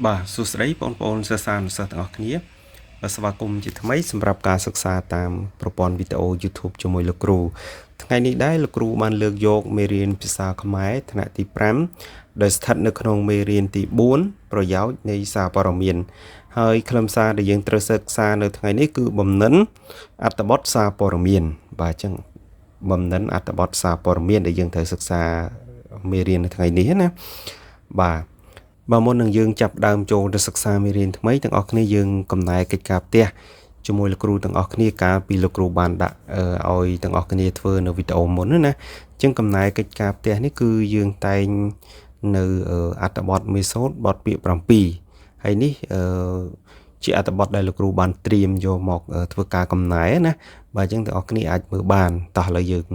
បាទសួស្តីបងប្អូនសិស្សានុសិស្សទាំងអស់គ្នាស្វាគមន៍ជាថ្មីសម្រាប់ការសិក្សាតាមប្រព័ន្ធវីដេអូ YouTube ជាមួយលោកគ្រូថ្ងៃនេះដែរលោកគ្រូបានលើកយកមេរៀនភាសាខ្មែរថ្នាក់ទី5ដែលស្ថិតនៅក្នុងមេរៀនទី4ប្រយោជន៍នៃសារព័ត៌មានហើយខ្លឹមសារដែលយើងត្រូវសិក្សានៅថ្ងៃនេះគឺបំណិនអត្ថបទសារព័ត៌មានបាទអញ្ចឹងបំណិនអត្ថបទសារព័ត៌មានដែលយើងត្រូវសិក្សាមេរៀននៅថ្ងៃនេះណាបាទមុននឹងយើងចាប់ដើមចូលទៅសិក្សាមេរៀនថ្មីទាំងអស់គ្នាយើងកំណែកិច្ចការផ្ទះជាមួយលោកគ្រូទាំងអស់គ្នាកាលពីលោកគ្រូបានដាក់ឲ្យទាំងអស់គ្នាធ្វើនៅវីដេអូមុនណាអញ្ចឹងកំណែកិច្ចការផ្ទះនេះគឺយើងតែងនៅអត្ថបទមេសូតបទពាក្យ7ហើយនេះជាអត្ថបទដែលលោកគ្រូបានត្រៀមយកមកធ្វើការកំណែណាបាទអញ្ចឹងទាំងអស់គ្នាអាចមើលបានតោះឥឡូវយើង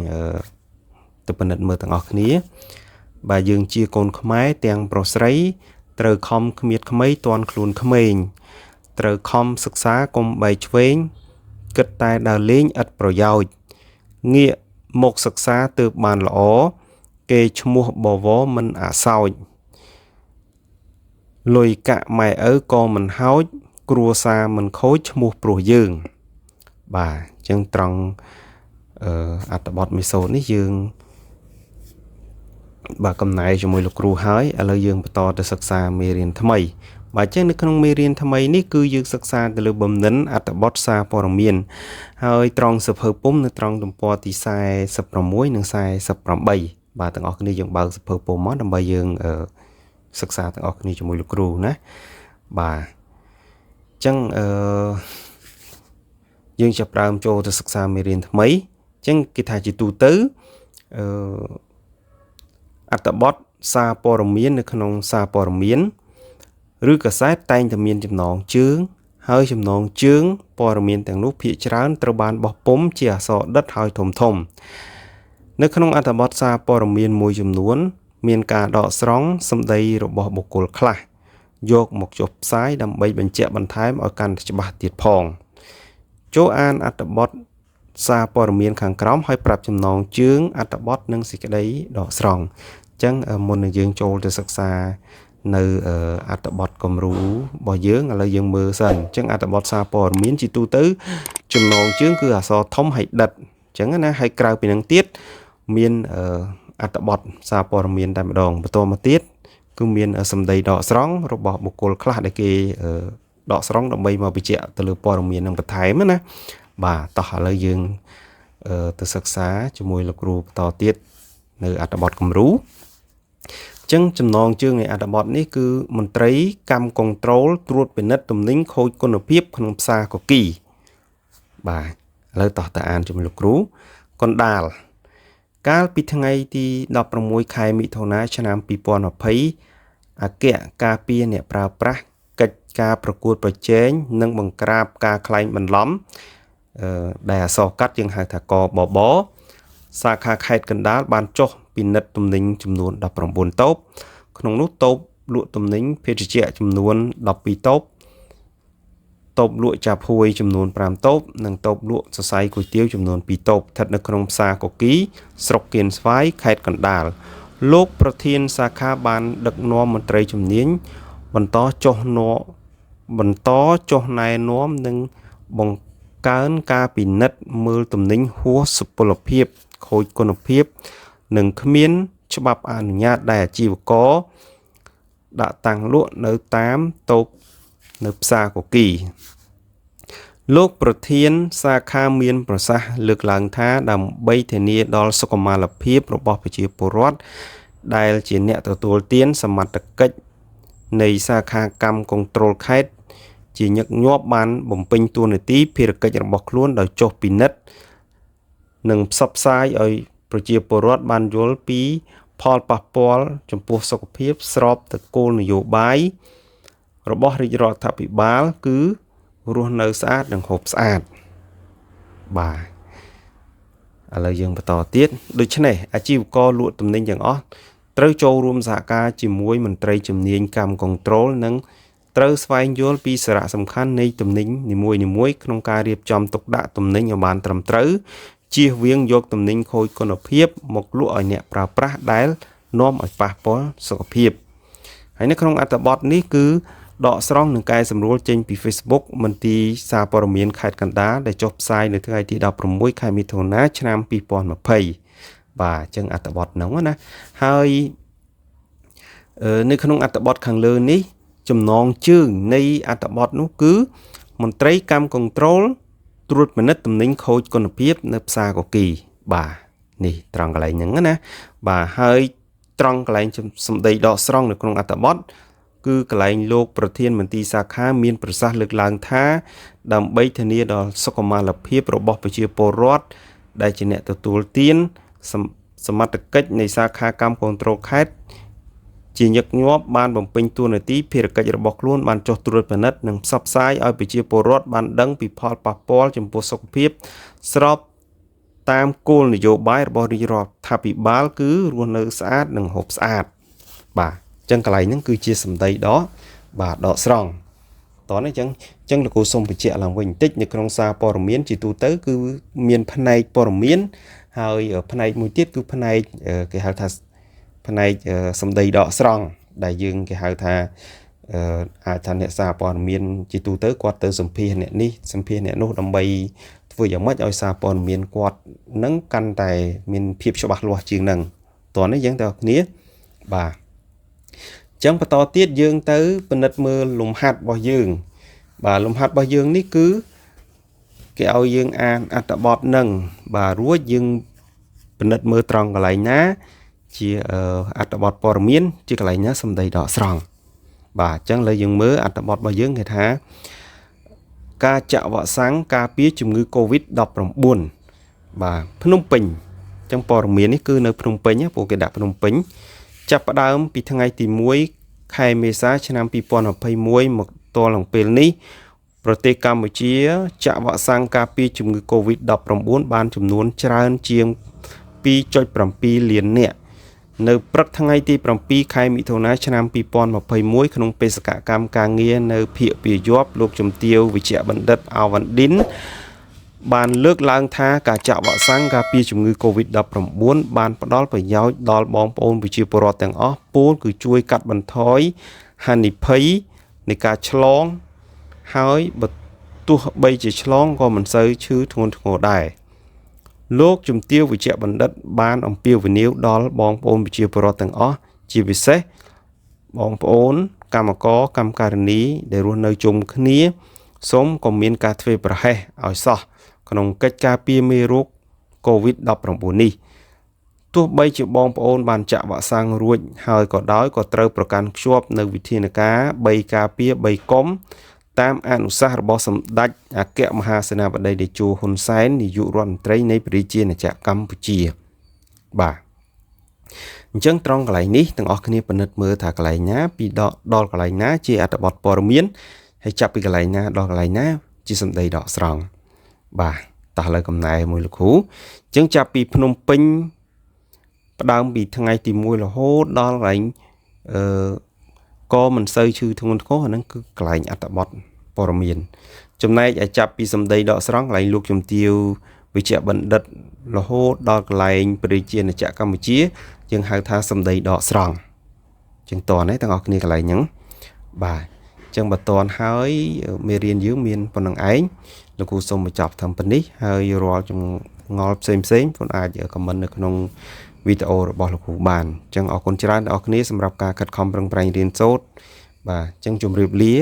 ទៅពិនិត្យមើលទាំងអស់គ្នាបាទយើងជាកូនខ្មែរទាំងប្រុសស្រីត្រូវខំគ្មៀតក្មេងតន់ខ្លួនក្មេងត្រូវខំសិក្សាកុំបែកឆ្វេងគិតតែដើរលេងឥតប្រយោជន៍ងាកមកសិក្សាទើបបានល្អគេឈ្មោះបវរមិនអសោចលុយកាក់ម៉ែឪក៏មិនហោចគ្រួសារមិនខូចឈ្មោះព្រោះយើងបាទអញ្ចឹងត្រង់អត្ថបទមេសូតនេះយើងបាទកំណែជាមួយលោកគ្រូហើយឥឡូវយើងបន្តទៅសិក្សាមេរៀនថ្មីបាទអញ្ចឹងនៅក្នុងមេរៀនថ្មីនេះគឺយើងសិក្សាទៅលើបំណិនអត្ថបទសារព័ត៌មានហើយត្រង់សៀវភៅពុម្ពនៅត្រង់ទំព័រទី46និង48បាទទាំងអស់គ្នាយើងបើកសៀវភៅពុម្ពមកដើម្បីយើងសិក្សាទាំងអស់គ្នាជាមួយលោកគ្រូណាបាទអញ្ចឹងយើងចាប់ផ្ដើមចូលទៅសិក្សាមេរៀនថ្មីអញ្ចឹងគេថាជាទូទៅអត្ថបទសារព័ត៌មាននៅក្នុងសារព័ត៌មានឬកាសែតតែងតែមានចំណងជើងហើយចំណងជើងព័ត៌មានទាំងនោះភាគច្រើនត្រូវបានបោះពុម្ពជាអក្សរដិតហើយធំធំនៅក្នុងអត្ថបទសារព័ត៌មានមួយចំនួនមានការដកស្រង់សម្ដីរបស់បុគ្គលខ្លះយកមកចុះផ្សាយដើម្បីបញ្ជាក់បន្ថែមឲ្យកាន់តែច្បាស់ទៀតផងចូលអានអត្ថបទសារព័ត៌មានខាងក្រោមហើយប្រាប់ចំណងជើងអត្ថបទនិងសេចក្តីដកស្រង់អញ្ចឹងមុននឹងយើងចូលទៅសិក្សានៅអត្ថបទគំរូរបស់យើងឥឡូវយើងមើលសិនអញ្ចឹងអត្ថបទសារព័ត៌មានជាទូទៅចំណងជើងគឺអក្សរធំហើយដិតអញ្ចឹងណាហើយក្រៅពីនឹងទៀតមានអត្ថបទសារព័ត៌មានតែម្ដងបន្តមកទៀតគឺមានសម្ដីដកស្រង់របស់បុគ្គលខ្លះដែលគេដកស្រង់ដើម្បីមកបញ្ជាក់ទៅលើព័ត៌មាននឹងបន្ថែមណាបាទតោះឥឡូវយើងទៅសិក្សាជាមួយលោកគ្រូបន្តទៀតនៅអត្ថបទគំរូចឹងចំណងជើងនៃអត្ថបទនេះគឺមន្ត្រីកម្មគនត្រូលត្រួតពិនិត្យទំនិញខូចគុណភាពក្នុងផ្សារកគីបាទឥឡូវតោះទៅអានជាមួយលោកគ្រូកណ្ដាលកាលពីថ្ងៃទី16ខែមិថុនាឆ្នាំ2020អគ្គការពារអ្នកប្រើប្រាស់កិច្ចការប្រកួតប្រជែងនិងបង្ក្រាបការក្លែងបន្លំដែលអក្សរកាត់យើងហៅថាកបបសាខាខេត្តកណ្ដាលបានចុះពិនិត្យទំនិញចំនួន19តូបក្នុងនោះតូបលក់ទំនិញភេសជ្ជៈចំនួន12តូបតូបលក់ចាភួយចំនួន5តូបនិងតូបលក់សរសៃគុយទាវចំនួន2តូបស្ថិតនៅក្នុងផ្សារកគីស្រុកគៀនស្វាយខេត្តកណ្ដាលលោកប្រធានសាខាបានដឹកនាំមន្ត្រីជំនាញបន្តចុះណែនាំនិងបង្កើនការពិនិត្យមើលទំនិញហួសសុពលភាពខូចគុណភាពនិងគ្មានច្បាប់អនុញ្ញាតដែលអាជីវករដាក់តាំងលក់នៅតាមតូបនៅផ្សារកគីលោកប្រធានសាខាមានប្រសាសន៍លើកឡើងថាដើម្បីធានាដល់សុខុមាលភាពរបស់ប្រជាពលរដ្ឋដែលជាអ្នកទទួលទានសមត្ថកិច្ចនៃសាខាកម្មគនត្រូលខេត្តជាញឹកញាប់បានបំពេញតួនាទីភារកិច្ចរបស់ខ្លួនដោយចុះពិនិត្យនិងផ្សព្វផ្សាយឲ្យប្រជាពលរដ្ឋបានយល់ពីផលប៉ះពាល់ចំពោះសុខភាពស្របទៅគោលនយោបាយរបស់រាជរដ្ឋាភិបាលគឺរស់នៅស្អាតនិងហូបស្អាតបាទឥឡូវយើងបន្តទៀតដូច្នេះអាជីវករលក់ទំនិញទាំងអស់ត្រូវចូលរួមសហការជាមួយមន្ត្រីជំនាញកម្មគនត្រូលនិងត្រូវស្វែងយល់ពីសារៈសំខាន់នៃទំនិញនីមួយៗក្នុងការរៀបចំទុកដាក់ទំនិញឲ្យបានត្រឹមត្រូវជៀសវាងយកទំនិញខូចគុណភាពមកលក់ឲ្យអ្នកប្រើប្រាស់ដែលនាំឲ្យប៉ះពាល់សុខភាពហើយនៅក្នុងអត្ថបទនេះគឺ ដកស្រង់នឹងកែសម្រួលចេញពី Facebook មន្ទីរសារព័ត៌មានខេត្តកណ្ដាលដែលចុះផ្សាយនៅថ្ងៃទី16ខែមិថុនាឆ្នាំ2020បាទអញ្ចឹងអត្ថបទហ្នឹងណាហើយនៅក្នុងអត្ថបទខាងលើនេះចំណងជើងនៃអត្ថបទនោះគឺមន្ត្រីកម្មគន្ត្រូលត្រួតពិនិត្យទំនិញខូចគុណភាពនៅផ្សារកគីបាទនេះត្រង់កន្លែងហ្នឹងណាបាទហើយត្រង់កន្លែងសម្ដីដកស្រង់នៅក្នុងអត្ថបទគឺកន្លែងលោកប្រធានមន្ទីរសាខាមានប្រសាសន៍លើកឡើងថាដើម្បីធានាដល់សុខុមាលភាពរបស់ប្រជាពលរដ្ឋដែលជាអ្នកទទួលទានសមត្ថកិច្ចនៃសាខាកម្មគន្ត្រូលខេត្តជាញឹកញាប់បានបំពេញតួនាទីភារកិច្ចរបស់ខ្លួនបានចុះត្រួតពិនិត្យនិងផ្សព្វផ្សាយឲ្យប្រជាពលរដ្ឋបានដឹងពីផលប៉ះពាល់ចំពោះសុខភាពស្របតាមគោលនយោបាយរបស់រាជរដ្ឋាភិបាលគឺរស់នៅស្អាតនិងហូបស្អាតបាទអញ្ចឹងកន្លែងហ្នឹងគឺជាសម្ដីដកស្រង់តោះនេះអញ្ចឹងលោកគ្រូសូមបញ្ជាក់ឡើងវិញបន្តិចនៅក្នុងសារព័ត៌មានជាទូទៅគឺមានផ្នែកព័ត៌មានហើយផ្នែកមួយទៀតគឺផ្នែកគេហៅថាផ្នែកសម្ដីដកស្រង់ដែលយើងគេហៅថាអាចថាអ្នកសារព័ត៌មានជាទូទៅគាត់ទៅសម្ភាសអ្នកនេះសម្ភាសអ្នកនោះដើម្បីធ្វើយ៉ាងម៉េចឲ្យសារព័ត៌មានគាត់នឹងកាន់តែមានភាពច្បាស់លាស់ជាងនឹងតោះនេះយើងតើគ្នាបាទអញ្ចឹងបន្តទៀតយើងទៅពិនិត្យមើលលំហាត់របស់យើងបាទលំហាត់របស់យើងនេះគឺគេឲ្យយើងអានអត្ថបទនឹងបាទរួចយើងពិនិត្យមើលត្រង់កន្លែងណាជាអត្ថបទព័ត៌មានជាកន្លែងណាសម្ដីដកស្រង់បាទអញ្ចឹងឥឡូវយើងមើលអត្ថបទរបស់យើងគេថាការចាក់វ៉ាក់សាំងការពារជំងឺ Covid-19 បាទភ្នំពេញអញ្ចឹងព័ត៌មាននេះគឺនៅភ្នំពេញពួកគេដាក់ភ្នំពេញចាប់ផ្ដើមពីថ្ងៃទី1ខែមេសាឆ្នាំ2021មកទល់នឹងពេលនេះប្រទេសកម្ពុជាចាក់វ៉ាក់សាំងការពារជំងឺ Covid-19 បានចំនួនច្រើនជាង 2.7 លាននាក់នៅព្រឹកថ្ងៃទី7ខែមិថុនាឆ្នាំ2021ក្នុងបេសកកម្មការងារនៅភាគពាយ័ព្យលោកជំទាវវិជ្ជបណ្ឌិតអាវ៉ាន់ឌិនបានលើកឡើងថាការចាក់វ៉ាក់សាំងការពារជំងឺ Covid-19 បានផ្ដល់ប្រយោជន៍ដល់បងប្អូនប្រជាពលរដ្ឋទាំងអស់ពោលគឺជួយកាត់បន្ថយហានិភ័យនៃការឆ្លងហើយបើទោះបីជាឆ្លងក៏មិនសូវឈឺធ្ងន់ធ្ងរដែរលោកជំទាវវិជ្ជបណ្ឌិតបានអំពាវនាវដល់បងប្អូនប្រជាពលរដ្ឋទាំងអស់ជាពិសេសបងប្អូនកម្មករកម្មការិនីដែលរស់នៅជុំគ្នាសូមកុំមានការធ្វេសប្រហែសឲ្យសោះក្នុងកិច្ចការពារមេរោគ COVID-19 នេះទោះបីជាបងប្អូនបានចាក់វ៉ាក់សាំងរួចហើយក៏ដោយក៏ត្រូវប្រកាន់ខ្ជាប់នៅវិធានការ3ការពារ3កុំតាមអនុសាសន៍របស់សម្ដេចអគ្គមហាសេនាបតីតេជោហ៊ុនសែននាយករដ្ឋមន្ត្រីនៃប្រជាជាតិកម្ពុជាបាទអញ្ចឹងត្រង់កន្លែងនេះទាំងអស់គ្នាពិនិត្យមើលថាកន្លែងណាពីដល់កន្លែងណាជាអត្ថបទព័ត៌មានហើយចាប់ពីកន្លែងណាដល់កន្លែងណាជាសម្ដីដកស្រង់បាទតោះលើកំណែមួយលោកគ្រូអញ្ចឹងចាប់ពីភ្នំពេញផ្ដើមពីថ្ងៃទី1រហូតដល់កន្លែងក៏មិនសូវឈឺធ្ងន់ធ្ងរអាហ្នឹងគឺកន្លែងអត្ថបទព័ត៌មានចំណែកឲ្យចាប់ពីសម្ដីដកស្រង់កន្លែងលោកជំទាវវិជ្ជបណ្ឌិតរហូតដល់កន្លែងប្រជាជាតិកម្ពុជាយើងហៅថាសម្ដីដកស្រង់ចឹងតើទាំងអស់គ្នាកន្លែងហ្នឹងបាទចឹងបើតន់ហើយមេរៀនយើងមានប៉ុណ្្នឹងឯងលោកគ្រូសូមបញ្ចប់ត្រឹមប៉ុណ្នេះហើយរាល់ចម្ងល់ផ្សេងបងអាចខមមិននៅក្នុងវីដេអូរបស់លោកគ្រូបានអញ្ចឹងអរគុណច្រើនដល់អ្នកគ្នាសម្រាប់ការខិតខំប្រឹងប្រែងរៀនសូត្របាទអញ្ចឹងជម្រាបលា